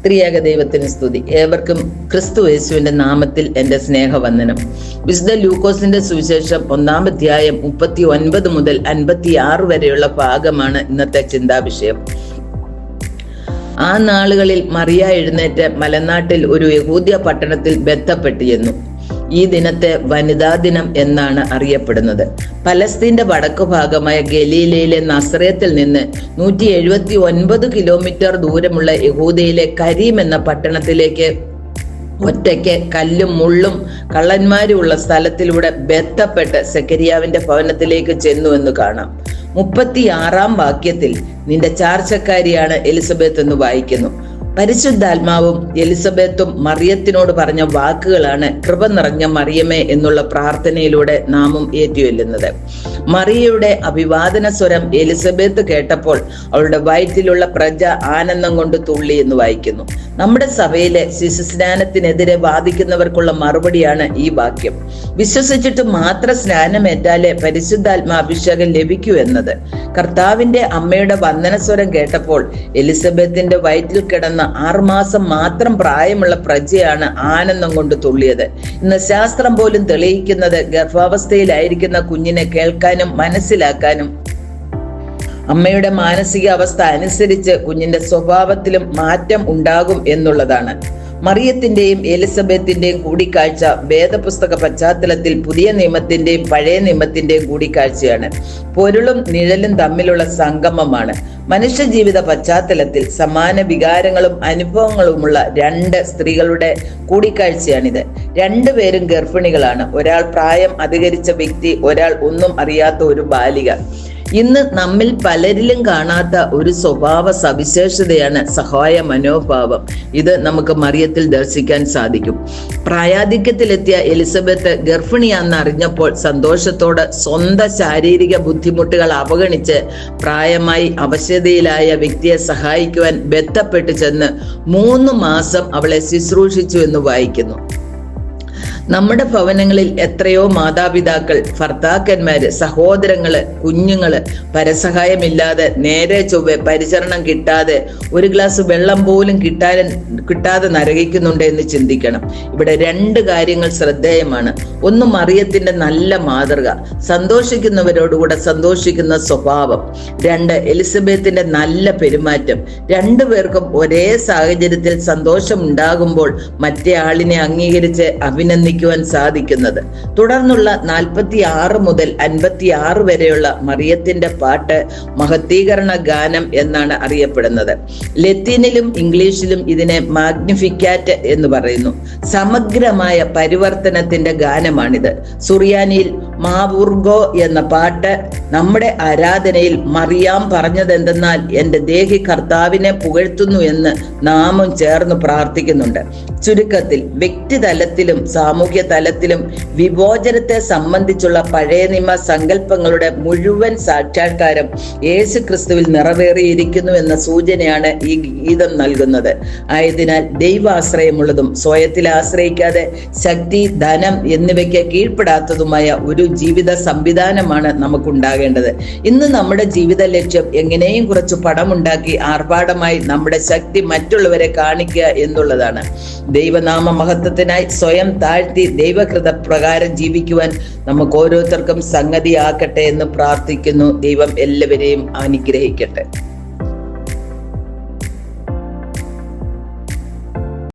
ത്രിയേക ദൈവത്തിന് സ്തുതി. ഏവർക്കും ക്രിസ്തു യേശുവിന്റെ നാമത്തിൽ എൻ്റെ സ്നേഹവന്ദനം. വിശുദ്ധ ലൂക്കോസിന്റെ സുവിശേഷം 1-ാം അധ്യായം 39 മുതൽ 56 വരെയുള്ള ഭാഗമാണ് ഇന്നത്തെ ചിന്താവിഷയം. ആ നാളുകളിൽ മറിയ എഴുന്നേറ്റ് മലനാട്ടിൽ ഒരു യഹൂദ്യ പട്ടണത്തിൽ ബന്ധപ്പെട്ടിരുന്നു. ഈ ദിനത്തെ വനിതാ ദിനം എന്നാണ് അറിയപ്പെടുന്നത്. പലസ്തീന്റെ വടക്കു ഭാഗമായ ഗലീലയിലെ നസറേത്തിൽ നിന്ന് 179 കിലോമീറ്റർ ദൂരമുള്ള യഹൂദയിലെ കരീം എന്ന പട്ടണത്തിലേക്ക് ഒറ്റയ്ക്ക് കല്ലും മുള്ളും കള്ളന്മാരും ഉള്ള സ്ഥലത്തിലൂടെ ബന്ധപ്പെട്ട് സെക്കരിയാവിന്റെ ഭവനത്തിലേക്ക് ചെന്നു എന്ന് കാണാം. 36-ാം വാക്യത്തിൽ നിന്റെ ചാർച്ചക്കാരിയാണ് എലിസബത്ത് എന്ന് വായിക്കുന്നു. പരിശുദ്ധാത്മാവും എലിസബത്തും മറിയത്തിനോട് പറഞ്ഞ വാക്കുകളാണ് കൃപ നിറഞ്ഞ മറിയമേ എന്നുള്ള പ്രാർത്ഥനയിലൂടെ നാമും ഏറ്റുചൊല്ലുന്നത്. മറിയയുടെ അഭിവാദന സ്വരം എലിസബത്ത് കേട്ടപ്പോൾ അവളുടെ വയറ്റിലുള്ള പ്രജ ആനന്ദം കൊണ്ട് തുള്ളി എന്ന് വായിക്കുന്നു. നമ്മുടെ സഭയിലെ ശിശുസ്നാനത്തിനെതിരെ വാദിക്കുന്നവർക്കുള്ള മറുപടിയാണ് ഈ വാക്യം. വിശ്വസിച്ചിട്ട് മാത്രം സ്നാനമേറ്റാലേ പരിശുദ്ധാത്മാഭിഷേകം ലഭിക്കൂ എന്നത്. കർത്താവിന്റെ അമ്മയുടെ വന്ദനസ്വരം കേട്ടപ്പോൾ എലിസബത്തിന്റെ വയറ്റിൽ കിടന്ന 6 മാസം മാത്രം പ്രായമുള്ള പ്രജയാണ് ആനന്ദം കൊണ്ട് തുള്ളിയത്. ഇന്ന് ശാസ്ത്രം പോലും തെളിയിക്കുന്നത് ഗർഭാവസ്ഥയിലായിരിക്കുന്ന കുഞ്ഞിനെ കേൾക്കാനും മനസ്സിലാക്കാനും അമ്മയുടെ മാനസിക അവസ്ഥ അനുസരിച്ച് കുഞ്ഞിന്റെ സ്വഭാവത്തിലും മാറ്റം ഉണ്ടാകും എന്നുള്ളതാണ്. മറിയത്തിന്റെയും എലിസബത്തിന്റെയും കൂടിക്കാഴ്ച വേദപുസ്തക പശ്ചാത്തലത്തിൽ പുതിയ നിയമത്തിന്റെയും പഴയ നിയമത്തിന്റെയും കൂടിക്കാഴ്ചയാണ്. പൊരുളും നിഴലും തമ്മിലുള്ള സംഗമമാണ്. മനുഷ്യജീവിത പശ്ചാത്തലത്തിൽ സമാന വികാരങ്ങളും അനുഭവങ്ങളുമുള്ള 2 സ്ത്രീകളുടെ കൂടിക്കാഴ്ചയാണിത്. 2 പേരും ഗർഭിണികളാണ്. ഒരാൾ പ്രായം അധികരിച്ച വ്യക്തി, ഒരാൾ ഒന്നും അറിയാത്ത ഒരു ബാലിക. ഇന്ന് നമ്മിൽ പലരിലും കാണാത്ത ഒരു സ്വഭാവ സവിശേഷതയാണ് സഹായ മനോഭാവം. ഇത് നമുക്ക് മറിയത്തിൽ ദർശിക്കാൻ സാധിക്കും. പ്രായാധിക്യത്തിലെത്തിയ എലിസബത്ത് ഗർഭിണിയാണെന്ന് അറിഞ്ഞപ്പോൾ സന്തോഷത്തോടെ സ്വന്തം ശാരീരിക ബുദ്ധിമുട്ടുകൾ അവഗണിച്ച് പ്രായമായി അവശതയിലായ വ്യക്തിയെ സഹായിക്കുവാൻ ബന്ധപ്പെട്ട് ചെന്ന് 3 മാസം അവളെ ശുശ്രൂഷിച്ചു എന്ന് വായിക്കുന്നു. നമ്മുടെ ഭവനങ്ങളിൽ എത്രയോ മാതാപിതാക്കൾ, ഭർത്താക്കന്മാര്, സഹോദരങ്ങള്, കുഞ്ഞുങ്ങള് പരസഹായമില്ലാതെ നേരെ ചൊവ്വെ പരിചരണം കിട്ടാതെ ഒരു ഗ്ലാസ് വെള്ളം പോലും കിട്ടാതെ നരകിക്കുന്നുണ്ട് എന്ന് ചിന്തിക്കണം. ഇവിടെ 2 കാര്യങ്ങൾ ശ്രദ്ധേയമാണ്. ഒന്ന്, മറിയത്തിന്റെ നല്ല മാതൃക, സന്തോഷിക്കുന്നവരോടുകൂടെ സന്തോഷിക്കുന്ന സ്വഭാവം. 2, എലിസബത്തിന്റെ നല്ല പെരുമാറ്റം. 2 പേർക്കും ഒരേ സാഹചര്യത്തിൽ സന്തോഷം ഉണ്ടാകുമ്പോൾ മറ്റേ ആളിനെ അംഗീകരിച്ച് അഭിനന്ദിക്കുവാൻ സാധിക്കുന്നത്. തുടർന്നുള്ള 46 മുതൽ 56 വരെയുള്ള മറിയത്തിന്റെ പാട്ട് മഹത്വീകരണ ഗാനം എന്നാണ് അറിയപ്പെടുന്നത്. ലത്തീനിലും ഇംഗ്ലീഷിലും ഇതിനെ മാഗ്നിഫിക്കാറ്റ് എന്ന് പറയുന്നു. സമഗ്രമായ പരിവർത്തനത്തിന്റെ ഗാനമാണിത്. സുറിയാനിയിൽ മാവുർഗോ എന്ന പാട്ട് നമ്മുടെ ആരാധനയിൽ മറിയാം പറഞ്ഞതെന്തെന്നാൽ എൻ്റെ ദേഹി കർത്താവിനെ പുകഴ്ത്തുന്നു എന്ന് നാമും ചേർന്ന് പ്രാർത്ഥിക്കുന്നുണ്ട്. ചുരുക്കത്തിൽ വ്യക്തിതലത്തിലും സാമൂഹ്യ തലത്തിലും വിമോചനത്തെ സംബന്ധിച്ചുള്ള പഴയ നിയമ സങ്കല്പങ്ങളുടെ മുഴുവൻ സാക്ഷാത്കാരം യേശു ക്രിസ്തുവിൽ നിറവേറിയിരിക്കുന്നു എന്ന സൂചനയാണ് ഈ ഗീതം നൽകുന്നത്. ആയതിനാൽ ദൈവാശ്രയമുള്ളതും സ്വയത്തിൽ ആശ്രയിക്കാതെ ശക്തി, ധനം എന്നിവയ്ക്ക് കീഴ്പ്പെടാത്തതുമായ ഒരു ജീവിത സംവിധാനമാണ് നമുക്കുണ്ടാകേണ്ടത്. ഇന്ന് നമ്മുടെ ജീവിത ലക്ഷ്യം എങ്ങനെയും കുറച്ച് പണമുണ്ടാക്കി ആർഭാടമായി നമ്മുടെ ശക്തി മറ്റുള്ളവരെ കാണിക്കുക എന്നുള്ളതാണ്. ദൈവനാമ മഹത്വത്തിനായി സ്വയം താഴ്ത്തി ദൈവകൃത പ്രകാരം ജീവിക്കുവാൻ നമുക്ക് ഓരോരുത്തർക്കും സംഗതിയാക്കട്ടെ എന്ന് പ്രാർത്ഥിക്കുന്നു. ദൈവം എല്ലാവരെയും അനുഗ്രഹിക്കട്ടെ.